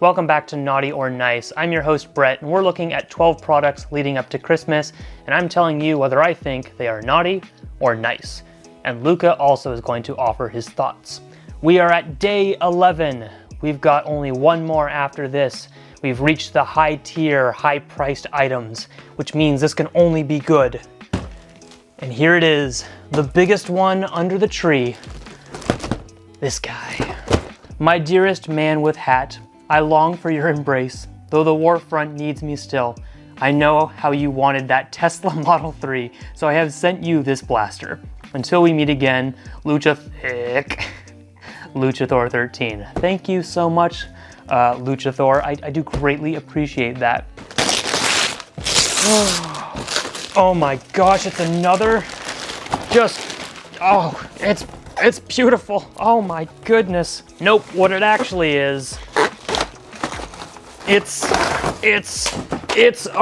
welcome back to Naughty or Nice. I'm your host Brett, and we're looking at 12 products leading up to Christmas, and I'm telling you whether I think they are naughty or nice. And Luca also is going to offer his thoughts. We are at day 11. We've got only one more after this. We've reached the high tier, high priced items, which means this can only be good. And here it is, the biggest one under the tree. This guy. My dearest man with hat, I long for your embrace, though the war front needs me still. I know how you wanted that Tesla Model 3, so I have sent you this blaster. Until we meet again, Luchathor 13. Thank you so much, Luchathor. I do greatly appreciate that. Oh my gosh, it's another. It's beautiful. Oh my goodness. Nope, what it actually is, it's a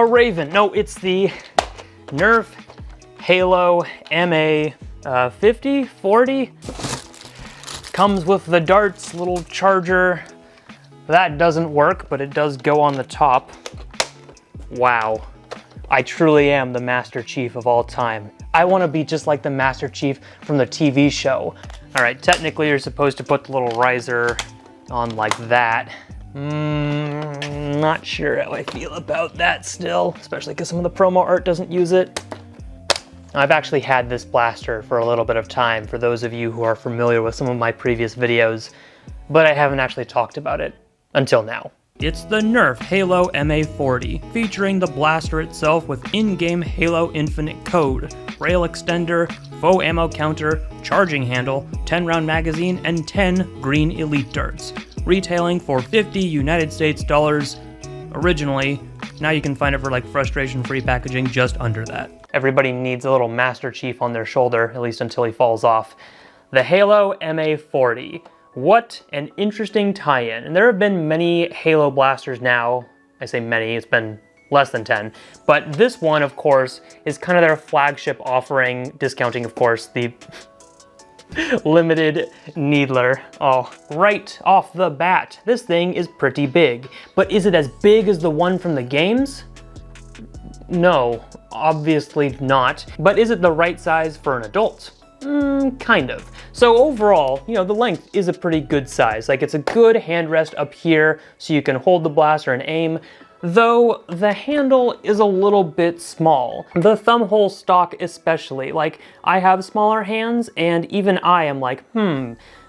Rayven. No, it's the Nerf Halo MA40, 40. Comes with the darts, little charger. That doesn't work, but it does go on the top. Wow. I truly am the Master Chief of all time. I want to be just like the Master Chief from the TV show. All right, technically you're supposed to put the little riser on like that. Not sure how I feel about that still, especially because some of the promo art doesn't use it. I've actually had this blaster for a little bit of time, for those of you who are familiar with some of my previous videos, but I haven't actually talked about it until now. It's the Nerf Halo MA40, featuring the blaster itself with in-game Halo Infinite code, rail extender, faux ammo counter, charging handle, 10-round magazine, and 10 green elite darts. Retailing for 50 United States dollars originally. Now you can find it for like frustration-free packaging just under that. Everybody needs a little Master Chief on their shoulder, at least until he falls off. The Halo MA40. What an interesting tie-in. And there have been many Halo blasters now. I say many, it's been less than 10. But this one, of course, is kind of their flagship offering, discounting, of course, the limited Needler. Oh, right off the bat, this thing is pretty big. But is it as big as the one from the games? No, obviously not. But is it the right size for an adult? Kind of. So overall, you know, the length is a pretty good size. Like, it's a good handrest up here so you can hold the blaster and aim, though the handle is a little bit small. The thumb hole stock especially. Like, I have smaller hands and even I am like,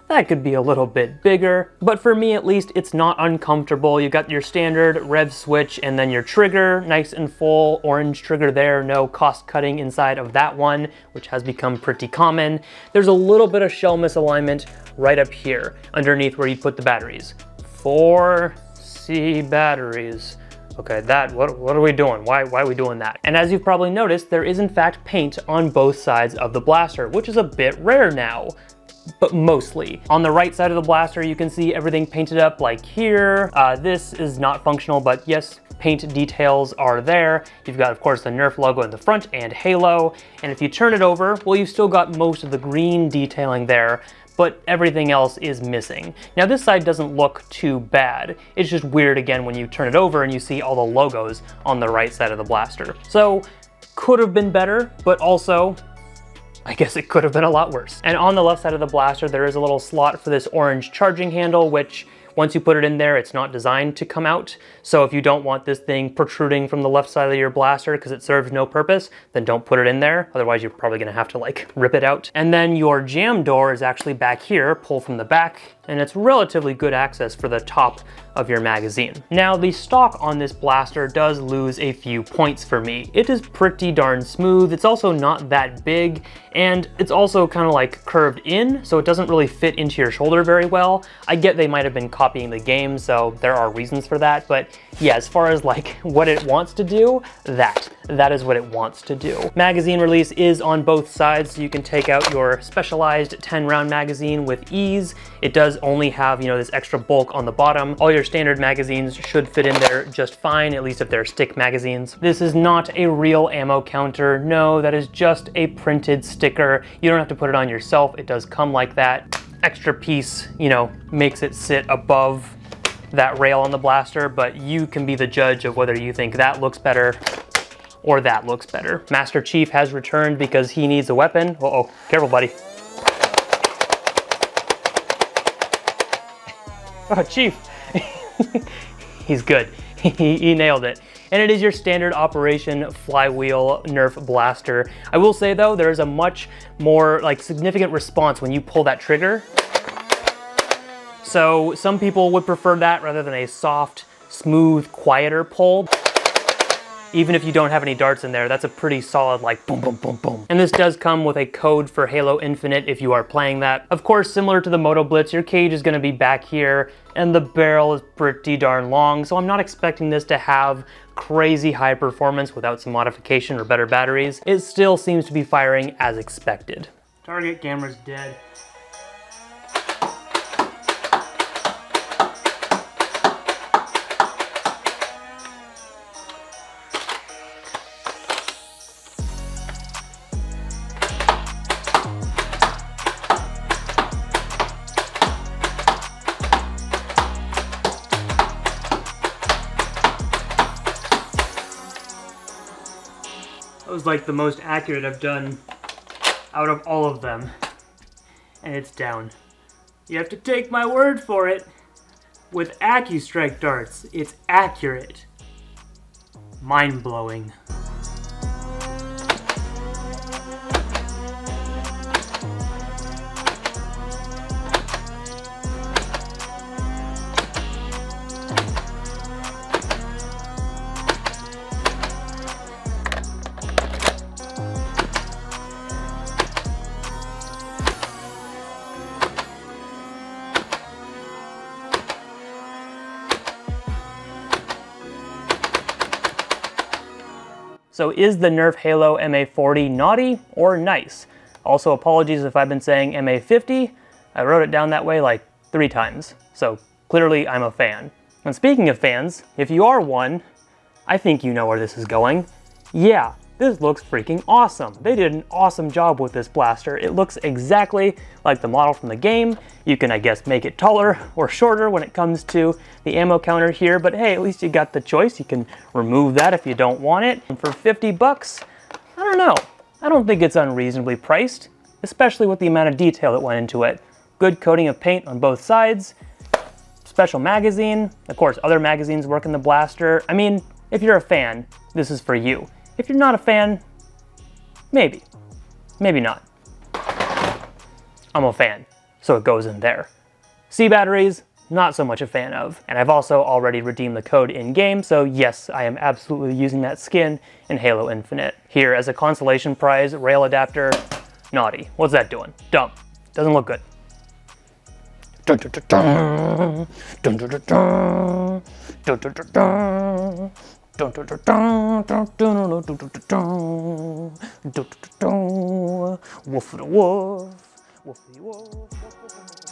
that could be a little bit bigger, but for me at least, it's not uncomfortable. You got your standard rev switch and then your trigger, nice and full, orange trigger there, no cost cutting inside of that one, which has become pretty common. There's a little bit of shell misalignment right up here, underneath where you put the batteries. 4C batteries. Okay, what are we doing? Why are we doing that? And as you've probably noticed, there is in fact paint on both sides of the blaster, which is a bit rare now. But mostly. On the right side of the blaster, you can see everything painted up like here. This is not functional, but yes, paint details are there. You've got, of course, the Nerf logo in the front and Halo. And if you turn it over, well, you've still got most of the green detailing there, but everything else is missing. Now, this side doesn't look too bad. It's just weird, again, when you turn it over and you see all the logos on the right side of the blaster. So, could have been better, but also, I guess it could have been a lot worse. And on the left side of the blaster, there is a little slot for this orange charging handle, which once you put it in there, it's not designed to come out. So if you don't want this thing protruding from the left side of your blaster because it serves no purpose, then don't put it in there. Otherwise, you're probably gonna have to like rip it out. And then your jam door is actually back here, pull from the back, and it's relatively good access for the top of your magazine. Now, the stock on this blaster does lose a few points for me. It is pretty darn smooth. It's also not that big, and it's also kind of like curved in, so it doesn't really fit into your shoulder very well. I get they might have been copying the game, so there are reasons for that, but yeah, as far as like what it wants to do, that is what it wants to do. Magazine release is on both sides, so you can take out your specialized 10-round magazine with ease. It does only have, you know, this extra bulk on the bottom. All your standard magazines should fit in there just fine, at least if they're stick magazines. This is not a real ammo counter. No, that is just a printed sticker. You don't have to put it on yourself. It does come like that. Extra piece, you know, makes it sit above that rail on the blaster, but you can be the judge of whether you think that looks better or that looks better. Master Chief has returned because he needs a weapon. Uh-oh, careful, buddy. Oh, Chief. He's good. He nailed it. And it is your standard operation flywheel Nerf blaster. I will say though, there is a much more significant response when you pull that trigger. So some people would prefer that rather than a soft, smooth, quieter pull. Even if you don't have any darts in there, that's a pretty solid boom, boom, boom, boom. And this does come with a code for Halo Infinite if you are playing that. Of course, similar to the Moto Blitz, your cage is gonna be back here and the barrel is pretty darn long, so I'm not expecting this to have crazy high performance without some modification or better batteries. It still seems to be firing as expected. Target camera's dead. That was like the most accurate I've done out of all of them. And it's down. You have to take my word for it. With AccuStrike darts, it's accurate. Mind-blowing. So is the Nerf Halo MA40 naughty or nice? Also, apologies if I've been saying MA50. I wrote it down that way like 3 times. So clearly I'm a fan. And speaking of fans, if you are one, I think you know where this is going. Yeah, this looks freaking awesome. They did an awesome job with this blaster. It looks exactly like the model from the game. You can, I guess, make it taller or shorter when it comes to the ammo counter here, but hey, at least you got the choice. You can remove that if you don't want it. And for 50 bucks, I don't know. I don't think it's unreasonably priced, especially with the amount of detail that went into it. Good coating of paint on both sides, special magazine. Of course, other magazines work in the blaster. I mean, if you're a fan, this is for you. If you're not a fan, maybe. Maybe not. I'm a fan, so it goes in there. C batteries, not so much a fan of. And I've also already redeemed the code in-game, so yes, I am absolutely using that skin in Halo Infinite. Here, as a consolation prize, rail adapter, naughty. What's that doing? Dumb. Doesn't look good. Dun, dun, dun, dun. Dun, dun, dun, dun. Dun, dun, dun, dun. Dun, dun, dun, dun, dun, dun, dun, dun, dun, dun, dun, dun. Woof the woof, woof the woof.